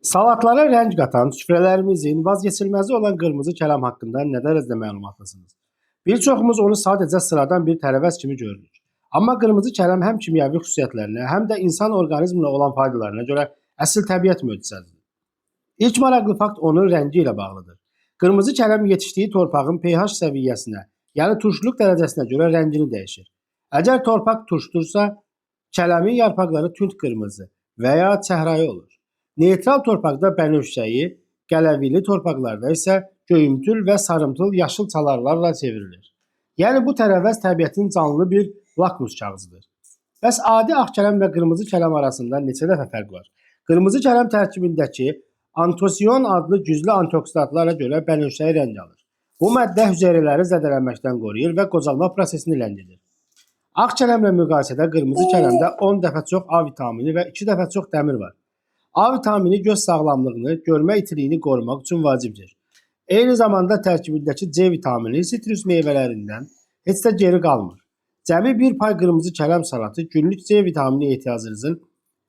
Salatlara rəng qatan süfrələrimizin vazgeçilməzi olan qırmızı kələm haqqında nə dərəcədə məlumatlısınız? Bir çoxumuz onu sadəcə sıradan bir tərəvəz kimi görürük. Amma qırmızı kələm həm kimyəvi xüsusiyyətlərinə, həm də insan orqanizminə olan faydalarına görə əsl təbiət möcüzəsidir. İlk maraqlı fakt onun rəngi ilə bağlıdır. Qırmızı kələm yetişdiyi torpağın pH səviyyəsinə, yəni turşuluq dərəcəsinə görə rəngini dəyişir. Əgər torpaq turşdursa, kələmin yarpaqları tünd qırmızı və ya çəhrayı olur. Neytral torpaqda bənövşəyi, qələvili torpaqlarda isə göyümtül və sarımtıl yaşıl çalarlarla çevrilir. Yəni bu tərəvəz təbiətin canlı bir lakmus kağızıdır. Bəs adi ağ kələm və qırmızı kələm arasında neçə dəfə fərq var? Qırmızı kələm tərkibindəki antosiyon adlı güclü antioksidantlara görə bənövşəyi rəng alır. Bu maddə hüceyrələri zədələnməkdən qoruyur və qocalma prosesini ləngidir. Ağ kələmlə müqayisədə qırmızı kələmdə 10 dəfə çox A vitamini və 2 dəfə çox dəmir var. A vitamini göz sağlamlığını, görmə itiliyini qorumaq üçün vacibdir. Eyni zamanda tərkibindəki C vitamini sitrus meyvələrindən heç də geri qalmır. Cəmi bir pay qırmızı kələm salatı günlük C vitamini ehtiyacınızın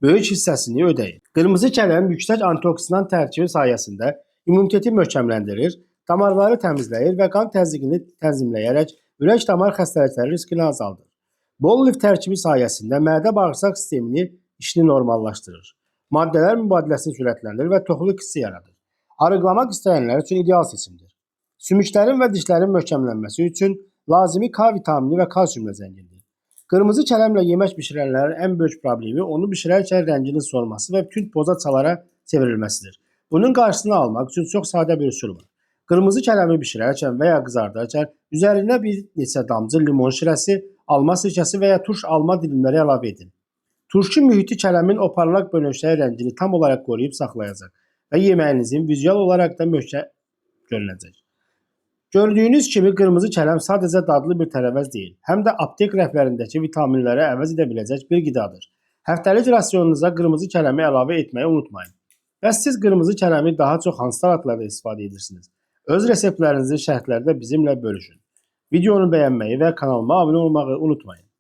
böyük hissəsini ödəyir. Qırmızı kələm yüksək antioksidant tərkibi sayəsində immuniteti möhkəmləndirir, damarları təmizləyir və qan təzyiqini tənzimləyərək ürək-damar xəstəlikləri riskini azaldır. Bol lif tərkibi sayəsində mədə-bağırsaq sistemini işini normallaşdırır. Maddələr mübadiləsini sürətləndirir və toxluq hissi yaradır. Arıqlamaq istəyənlər üçün ideal seçimdir. Sümüklərin və dişlərin möhkəmlənməsi üçün lazımi K vitamini və kalsiumla zəngindir. Qırmızı kələmlə yemək bişirənlərin ən böyük problemi onu bişirərkən rənginin solması və tünd boza çalara çevrilməsidir. Bunun qarşısını almaq üçün çox sadə bir üsul var. Qırmızı kələmi bişirərkən və ya qızardarkən üzərinə bir neçə damcı limon şirəsi, alma sirkəsi və ya turş alma dilimləri əlavə edin. Turşu mühiti kələmin o parlaq bənövşəyi rəngini tam olaraq qoruyub saxlayacaq və yeməyinizin vizual olaraq da möhkəm görünəcək. Gördüyünüz kimi qırmızı kələm sadəcə dadlı bir tərəvəz deyil, həm də aptek rəflərindəki vitaminləri əvəz edə biləcək bir qidadır. Həftəlik rasionunuza qırmızı kələmi əlavə etməyi unutmayın. Bəs siz qırmızı kələmi daha çox hansı salatlarda istifadə edirsiniz? Öz reseptlərinizi şərhlərdə bizimlə bölüşün. Videonu bəyənməyi və kanalıma abunə olmağı unutmayın.